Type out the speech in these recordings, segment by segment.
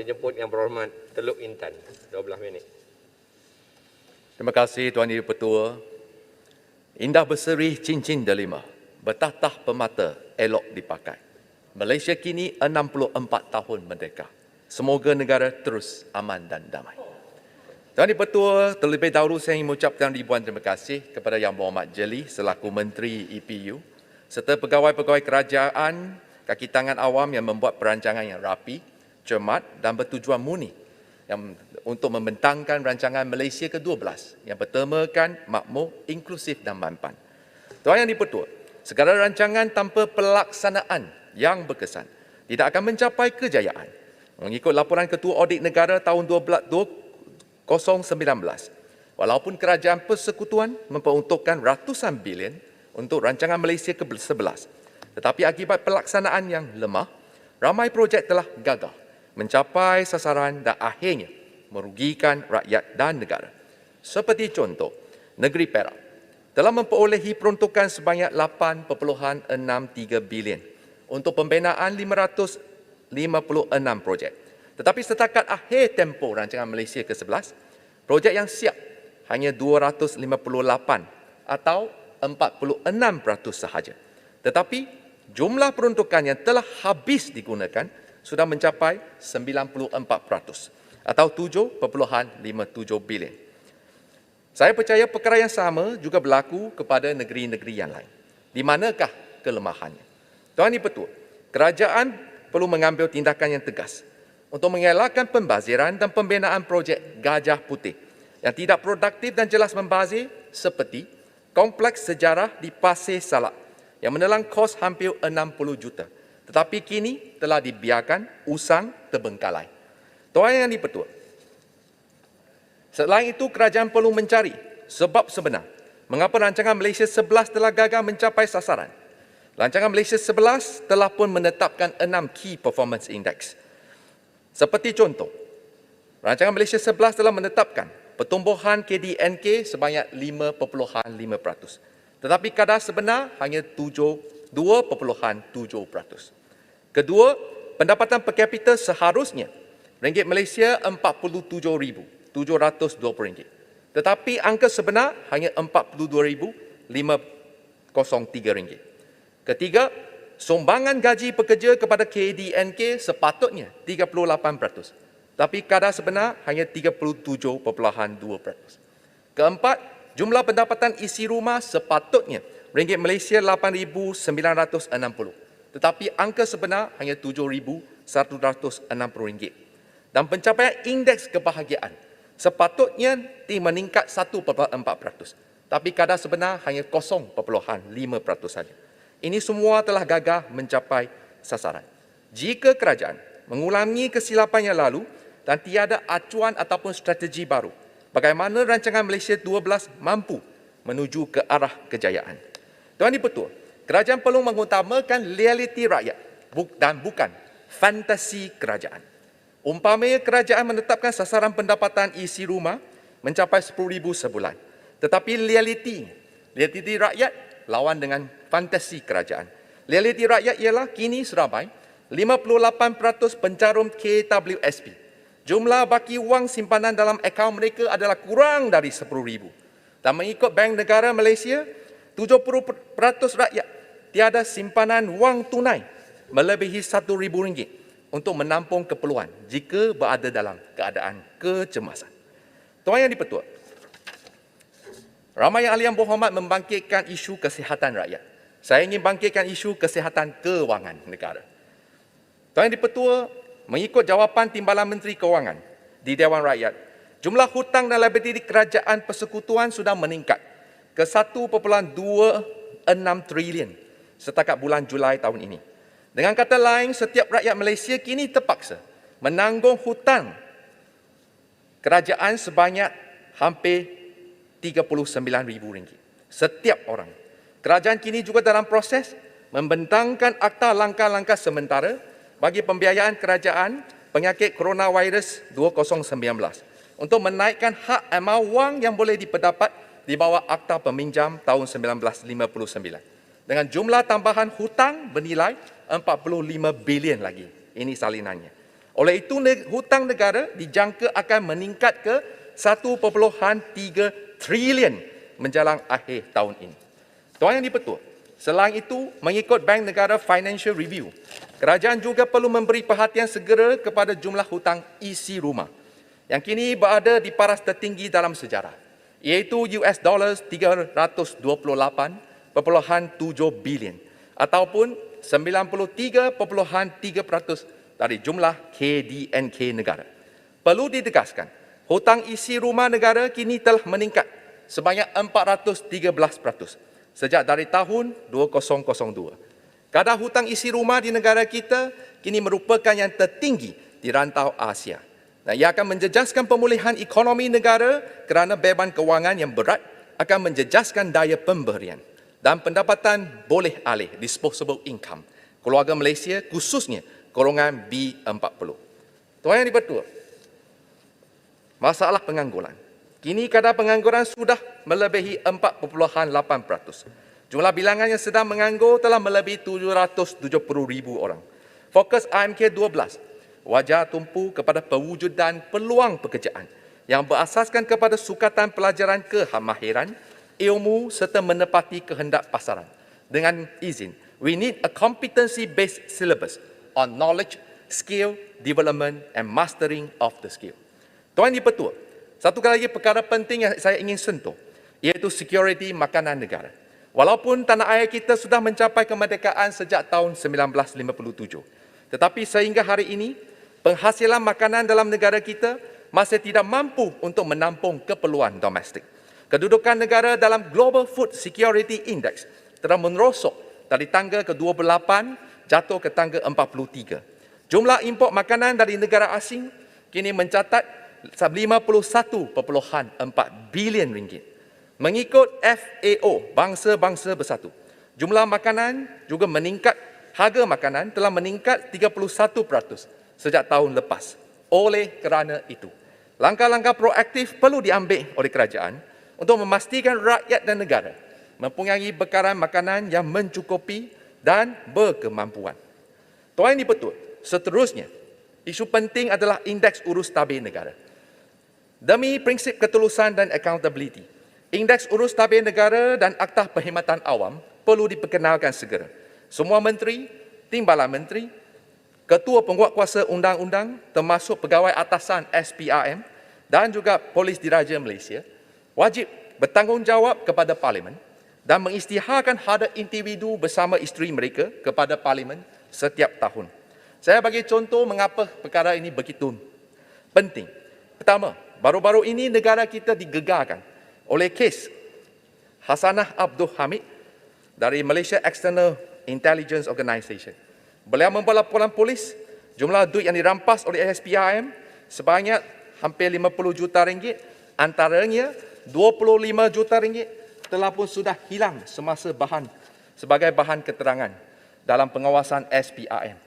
Jemput Yang Berhormat Teluk Intan, 12 minit. Terima kasih Tuan Ibu Petua. Indah berseri cincin delima, bertatah permata elok dipakai. Malaysia kini 64 tahun merdeka. Semoga negara terus aman dan damai. Tuan Ibu Petua, terlebih dahulu saya ingin mengucapkan ribuan terima kasih kepada Yang Berhormat Jeli selaku Menteri EPU serta pegawai-pegawai kerajaan kaki tangan awam yang membuat perancangan yang rapi, cermat dan bertujuan murni yang untuk membentangkan rancangan Malaysia ke-12 yang bertemakan makmur, inklusif dan mampan. Tuan Yang Dipertua, segala rancangan tanpa pelaksanaan yang berkesan tidak akan mencapai kejayaan. Mengikut laporan Ketua Audit Negara tahun 2019, walaupun kerajaan persekutuan memperuntukkan ratusan bilion untuk rancangan Malaysia ke-11, tetapi akibat pelaksanaan yang lemah, ramai projek telah gagal mencapai sasaran dan akhirnya merugikan rakyat dan negara. Seperti contoh, negeri Perak telah memperolehi peruntukan sebanyak 8.63 bilion untuk pembinaan 556 projek. Tetapi setakat akhir tempoh rancangan Malaysia ke-11, projek yang siap hanya 258 atau 46% sahaja. Tetapi jumlah peruntukan yang telah habis digunakan sudah mencapai 94% atau 7.57 bilion. Saya percaya perkara yang sama juga berlaku kepada negeri-negeri yang lain. Di manakah kelemahannya? Tuan Ibu Petua, kerajaan perlu mengambil tindakan yang tegas untuk mengelakkan pembaziran dan pembinaan projek Gajah Putih yang tidak produktif dan jelas membazir seperti kompleks sejarah di Pasir Salak yang menelan kos hampir 60 juta. Tetapi kini telah dibiarkan usang terbengkalai. Tuan Yang Dipertua, selain itu kerajaan perlu mencari sebab sebenar mengapa rancangan Malaysia 11 telah gagal mencapai sasaran. Rancangan Malaysia 11 telah pun menetapkan 6 Key Performance Index. Seperti contoh, rancangan Malaysia 11 telah menetapkan pertumbuhan KDNK sebanyak 5.5%. Tetapi kadar sebenar hanya 2.7%. Kedua, pendapatan per kapita seharusnya ringgit Malaysia RM47,720. Tetapi angka sebenar hanya RM42,503. Ketiga, sumbangan gaji pekerja kepada KDNK sepatutnya 38%. Tapi kadar sebenar hanya 37.2%. Keempat, jumlah pendapatan isi rumah sepatutnya ringgit Malaysia RM8,960. Tetapi angka sebenar hanya RM7,160. Dan pencapaian indeks kebahagiaan sepatutnya meningkat 1.4%. Tapi kadar sebenar hanya 0.5% saja. Ini semua telah gagal mencapai sasaran. Jika kerajaan mengulangi kesilapan yang lalu dan tiada acuan ataupun strategi baru, bagaimana rancangan Malaysia 12 mampu menuju ke arah kejayaan? Tuan Ibu Petua, kerajaan perlu mengutamakan realiti rakyat dan bukan fantasi kerajaan. Umpamanya kerajaan menetapkan sasaran pendapatan isi rumah mencapai 10,000 sebulan. Tetapi realiti rakyat lawan dengan fantasi kerajaan. Realiti rakyat ialah kini seramai 58% pencarum KWSP. Jumlah baki wang simpanan dalam akaun mereka adalah kurang dari 10,000. Dan mengikut Bank Negara Malaysia, 70% rakyat tiada simpanan wang tunai melebihi RM1,000 untuk menampung keperluan jika berada dalam keadaan kecemasan. Tuan Yang Dipertua, ramai ahli yang berhormat membangkitkan isu kesihatan rakyat. Saya ingin bangkitkan isu kesihatan kewangan negara. Tuan Yang Dipertua, mengikut jawapan Timbalan Menteri Kewangan di Dewan Rakyat, jumlah hutang dan liabiliti kerajaan persekutuan sudah meningkat ke 1.26 trilion setakat bulan Julai tahun ini. Dengan kata lain, setiap rakyat Malaysia kini terpaksa menanggung hutang kerajaan sebanyak hampir RM39,000. Setiap orang. Kerajaan kini juga dalam proses membentangkan akta langkah-langkah sementara bagi pembiayaan kerajaan penyakit coronavirus 2019 untuk menaikkan hak amal wang yang boleh diperdapat di bawah Akta Peminjam tahun 1959. Dengan jumlah tambahan hutang bernilai 45 bilion lagi. Ini salinannya. Oleh itu, hutang negara dijangka akan meningkat ke 1.3 trilion menjelang akhir tahun ini. Tuan Yang di-Pertua, selain itu, mengikut Bank Negara Financial Review, kerajaan juga perlu memberi perhatian segera kepada jumlah hutang isi rumah yang kini berada di paras tertinggi dalam sejarah, iaitu $328.7 bilion ataupun 93.3% dari jumlah KDNK negara. Perlu ditegaskan, hutang isi rumah negara kini telah meningkat sebanyak 413% sejak dari tahun 2002. Kadar hutang isi rumah di negara kita kini merupakan yang tertinggi di rantau Asia. Dan ia akan menjejaskan pemulihan ekonomi negara kerana beban kewangan yang berat akan menjejaskan daya pemberian dan pendapatan boleh alih disposable income keluarga Malaysia, khususnya golongan B40. Tuan Yang di-Pertua, masalah pengangguran. Kini kadar pengangguran sudah melebihi 4.8%. Jumlah bilangan yang sedang menganggur telah melebihi 770,000 orang. Fokus IMK 12 wajar tumpu kepada pewujudan peluang pekerjaan yang berasaskan kepada sukatan pelajaran kemahiran, ilmu serta menepati kehendak pasaran. Dengan izin, we need a competency-based syllabus on knowledge, skill, development and mastering of the skill. Tuan Yang di-Pertua, satu lagi perkara penting yang saya ingin sentuh, iaitu security makanan negara. Walaupun tanah air kita sudah mencapai kemerdekaan sejak tahun 1957, tetapi sehingga hari ini, penghasilan makanan dalam negara kita masih tidak mampu untuk menampung keperluan domestik. Kedudukan negara dalam Global Food Security Index telah merosot dari tangga ke-28 jatuh ke tangga 43. Jumlah import makanan dari negara asing kini mencatat 51.4 bilion ringgit. Mengikut FAO, Bangsa-Bangsa Bersatu, jumlah makanan juga meningkat, harga makanan telah meningkat 31% sejak tahun lepas. Oleh kerana itu, langkah-langkah proaktif perlu diambil oleh kerajaan untuk memastikan rakyat dan negara mempunyai bekaran makanan yang mencukupi dan berkemampuan. Tuan Yang di-Pertua, seterusnya, isu penting adalah indeks urus tabir negara. Demi prinsip ketulusan dan accountability, indeks urus tabir negara dan Aktah Perkhidmatan Awam perlu diperkenalkan segera. Semua menteri, timbalan menteri, ketua penguatkuasa undang-undang termasuk pegawai atasan SPRM dan juga Polis Diraja Malaysia wajib bertanggungjawab kepada Parlimen dan mengisytiharkan hadap individu bersama isteri mereka kepada Parlimen setiap tahun. Saya bagi contoh mengapa perkara ini begitu penting. Pertama, baru-baru ini negara kita digegarkan oleh kes Hasanah Abdul Hamid dari Malaysia External Intelligence Organisation. Beliau membuat laporan polis, jumlah duit yang dirampas oleh SPRM sebanyak hampir 50 juta ringgit, antaranya 25 juta ringgit telah pun sudah hilang sebagai bahan keterangan dalam pengawasan SPRM.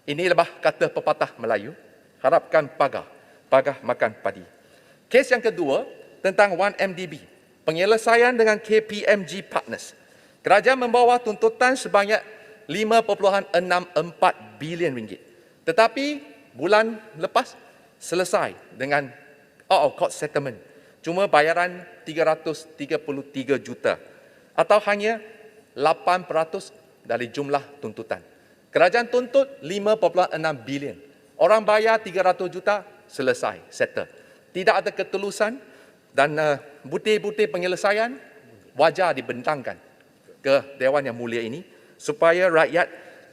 Ini lebah kata pepatah Melayu, harapkan pagah makan padi. Kes yang kedua tentang 1MDB, penyelesaian dengan KPMG Partners. Kerajaan membawa tuntutan sebanyak 5.64 bilion ringgit. Tetapi bulan lepas selesai dengan out of court settlement. Cuma bayaran 333 juta atau hanya 8% dari jumlah tuntutan. Kerajaan tuntut 5.6 bilion. Orang bayar 300 juta, selesai, settle. Tidak ada ketulusan dan butir-butir penyelesaian wajar dibentangkan ke Dewan Yang Mulia ini supaya rakyat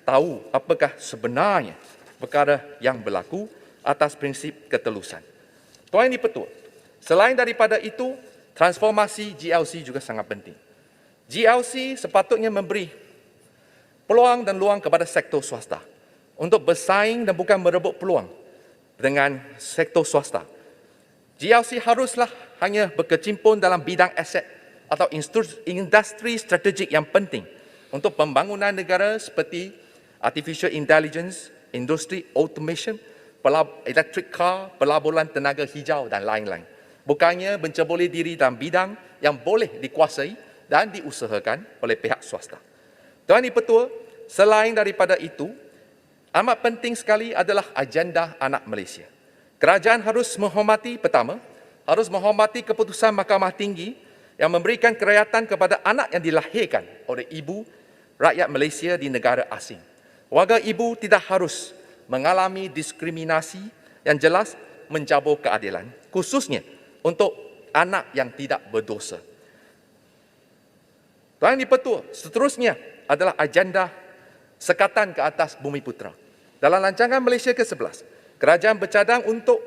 tahu apakah sebenarnya perkara yang berlaku atas prinsip ketelusan. Tuan Yang di-Pertua, selain daripada itu, transformasi GLC juga sangat penting. GLC sepatutnya memberi peluang dan luang kepada sektor swasta untuk bersaing dan bukan merebut peluang dengan sektor swasta. GLC haruslah hanya berkecimpung dalam bidang aset atau industri strategik yang penting untuk pembangunan negara seperti artificial intelligence, industri automation, electric car, pelaburan tenaga hijau dan lain-lain. Bukannya mencebuli diri dalam bidang yang boleh dikuasai dan diusahakan oleh pihak swasta. Tuan Yang di-Pertua, selain daripada itu, amat penting sekali adalah agenda anak Malaysia. Kerajaan harus menghormati, pertama, harus menghormati keputusan Mahkamah Tinggi yang memberikan kerakyatan kepada anak yang dilahirkan oleh ibu rakyat Malaysia di negara asing. Warga ibu tidak harus mengalami diskriminasi yang jelas menjabur keadilan, khususnya untuk anak yang tidak berdosa. Tuan Dipertua, seterusnya adalah agenda sekatan ke atas Bumi Putera. Dalam rancangan Malaysia ke-11, kerajaan bercadang untuk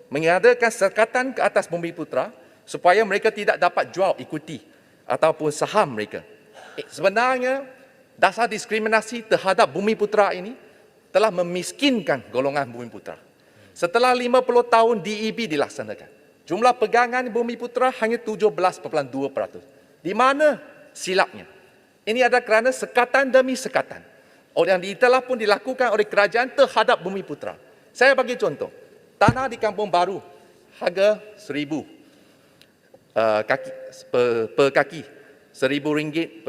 mengadakan sekatan ke atas Bumi Putera supaya mereka tidak dapat jual ikuti ataupun saham mereka. Sebenarnya, dasar diskriminasi terhadap Bumi Putera ini telah memiskinkan golongan Bumi Putera. Setelah 50 tahun DEB dilaksanakan, jumlah pegangan Bumi Putera hanya 17.2%. Di mana silapnya? Ini adalah kerana sekatan demi sekatan yang telah pun dilakukan oleh kerajaan terhadap Bumi Putera. Saya bagi contoh, tanah di Kampung Baru harga 1,000 per kaki, RM1,000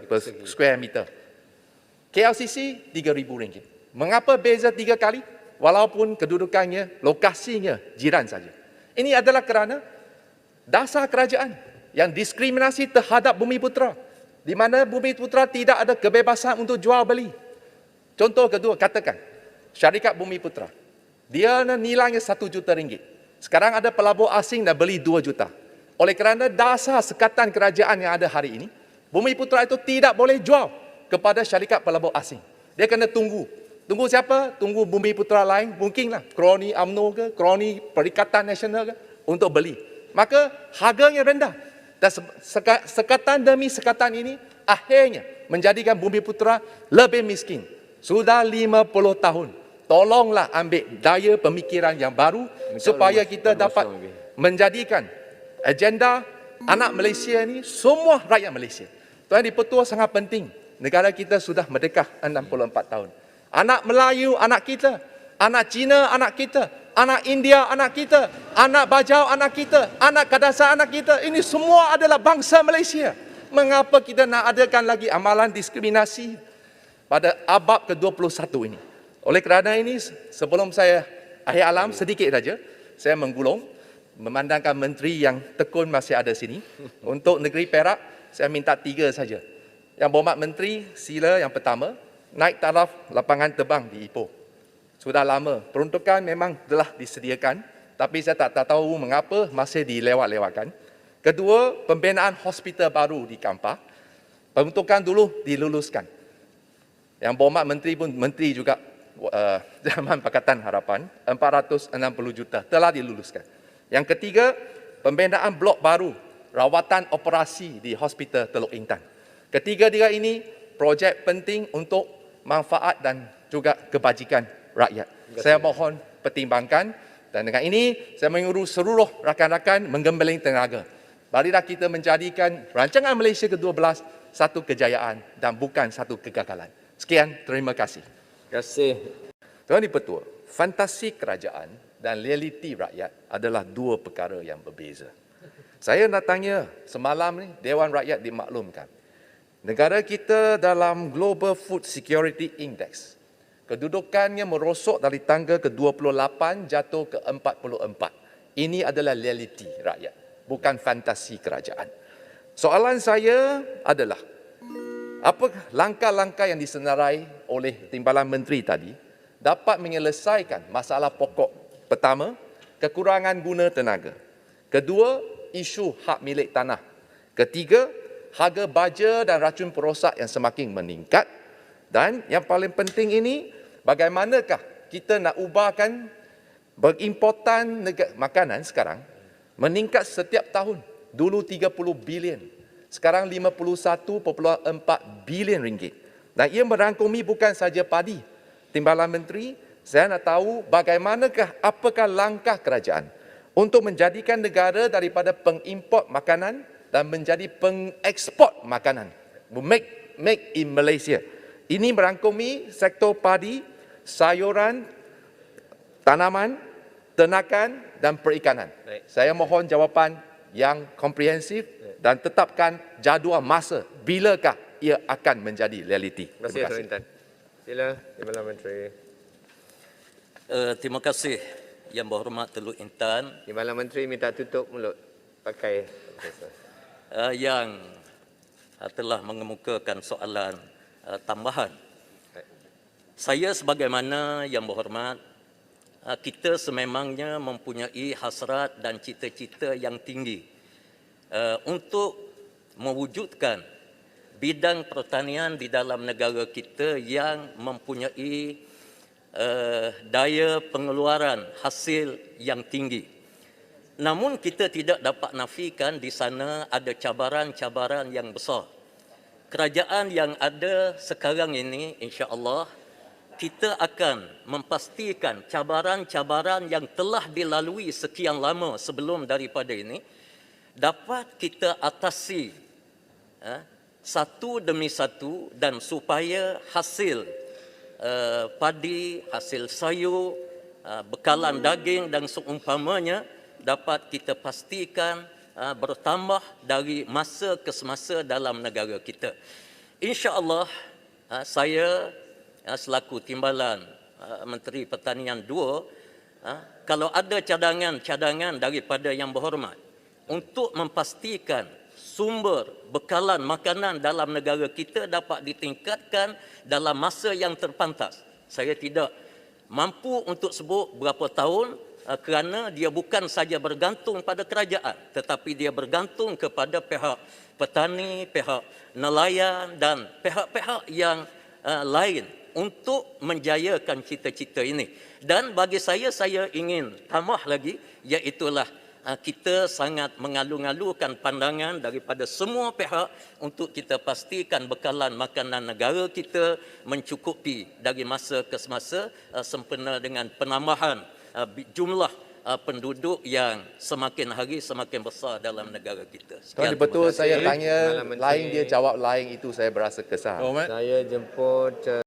per square meter. KLCC RM3,000. Mengapa beza 3 kali? Walaupun kedudukannya, lokasinya jiran saja. Ini adalah kerana dasar kerajaan yang diskriminasi terhadap Bumi Putera, di mana Bumi Putera tidak ada kebebasan untuk jual beli. Contoh kedua, katakan syarikat Bumi Putera, dia nilainya RM1 juta. Sekarang ada pelabur asing dah beli 2 juta. Oleh kerana dasar sekatan kerajaan yang ada hari ini, Bumi Putera itu tidak boleh jual kepada syarikat pelabur asing. Dia kena tunggu. Tunggu siapa? Tunggu Bumi Putera lain, mungkinlah kroni UMNO ke, kroni Perikatan Nasional ke, untuk beli. Maka harganya rendah. Dan sekatan demi sekatan ini akhirnya menjadikan Bumi Putera lebih miskin. Sudah 50 tahun. Tolonglah ambil daya pemikiran yang baru supaya kita dapat menjadikan agenda anak Malaysia ini semua rakyat Malaysia. Tuan Dipertua, sangat penting. Negara kita sudah merdeka 64 tahun. Anak Melayu anak kita, anak Cina anak kita, anak India anak kita, anak Bajau anak kita, anak Kadazan anak kita. Ini semua adalah bangsa Malaysia. Mengapa kita nak adakan lagi amalan diskriminasi pada abad ke-21 ini? Oleh kerana ini, sebelum saya akhir alam sedikit saja, saya menggulung, memandangkan menteri yang tekun masih ada sini. Untuk negeri Perak, saya minta 3 saja. Yang berhormat menteri, sila yang pertama, naik taraf lapangan terbang di Ipoh. Sudah lama, peruntukan memang telah disediakan, tapi saya tak tahu mengapa masih dilewat-lewatkan. Kedua, pembinaan hospital baru di Kampar. Peruntukan dulu diluluskan. Yang berhormat menteri pun, menteri juga zaman Pakatan Harapan, 460 juta telah diluluskan. Yang ketiga, pembinaan blok baru, rawatan operasi di Hospital Teluk Intan. Ketiga-tiga ini projek penting untuk manfaat dan juga kebajikan rakyat. Saya mohon pertimbangkan, dan dengan ini saya menyuruh seluruh rakan-rakan menggembeling tenaga. Marilah kita menjadikan rancangan Malaysia ke-12 satu kejayaan dan bukan satu kegagalan. Sekian, terima kasih. Terima kasih. Tuan Dipertua, fantasi kerajaan dan realiti rakyat adalah 2 perkara yang berbeza. Saya nak tanya, semalam ni Dewan Rakyat dimaklumkan, negara kita dalam Global Food Security Index, kedudukannya merosot dari tangga ke-28 jatuh ke 44. Ini adalah realiti rakyat, bukan fantasi kerajaan. Soalan saya adalah, apa langkah-langkah yang disenarai oleh Timbalan Menteri tadi dapat menyelesaikan masalah pokok? Pertama, kekurangan guna tenaga. Kedua, isu hak milik tanah. Ketiga, harga baja dan racun perosak yang semakin meningkat. Dan yang paling penting ini, bagaimanakah kita nak ubahkan berimportan makanan sekarang meningkat setiap tahun. Dulu 30 bilion. Sekarang 51.4 bilion ringgit. Dan ia merangkumi bukan saja padi. Timbalan Menteri, saya nak tahu bagaimanakah, apakah langkah kerajaan untuk menjadikan negara daripada pengimport makanan dan menjadi pengeksport makanan. Make in Malaysia. Ini merangkumi sektor padi, sayuran, tanaman, ternakan dan perikanan. Saya mohon jawapan yang komprehensif dan tetapkan jadual masa bilakah ia akan menjadi realiti. Terima kasih, Tuan Intan. Sila, Timbalan Menteri. Terima kasih Yang Berhormat Teluk Intan Timbalan Menteri minta tutup mulut pakai Profesor. yang telah mengemukakan soalan tambahan. Saya sebagaimana Yang Berhormat, kita sememangnya mempunyai hasrat dan cita-cita yang tinggi untuk mewujudkan bidang pertanian di dalam negara kita yang mempunyai daya pengeluaran hasil yang tinggi. Namun kita tidak dapat nafikan di sana ada cabaran-cabaran yang besar. Kerajaan yang ada sekarang ini, insya-Allah, kita akan memastikan cabaran-cabaran yang telah dilalui sekian lama sebelum daripada ini dapat kita atasi satu demi satu, dan supaya hasil padi, hasil sayur, bekalan daging dan seumpamanya dapat kita pastikan bertambah dari masa ke semasa dalam negara kita. Insya-Allah, saya selaku Timbalan Menteri Pertanian 2, kalau ada cadangan-cadangan daripada Yang Berhormat untuk memastikan sumber bekalan makanan dalam negara kita dapat ditingkatkan dalam masa yang terpantas. Saya tidak mampu untuk sebut berapa tahun kerana dia bukan saja bergantung pada kerajaan, tetapi dia bergantung kepada pihak petani, pihak nelayan dan pihak-pihak yang lain untuk menjayakan cita-cita ini. Dan bagi saya ingin tambah lagi, iaitulah kita sangat mengalu-alukan pandangan daripada semua pihak untuk kita pastikan bekalan makanan negara kita mencukupi dari masa ke semasa sempena dengan penambahan jumlah penduduk yang semakin hari semakin besar dalam negara kita. Tuan Sekian, Dipertua, saya kasih. tanya Timbalan Menteri. lain, dia jawab lain, itu saya berasa kesal. Saya jemput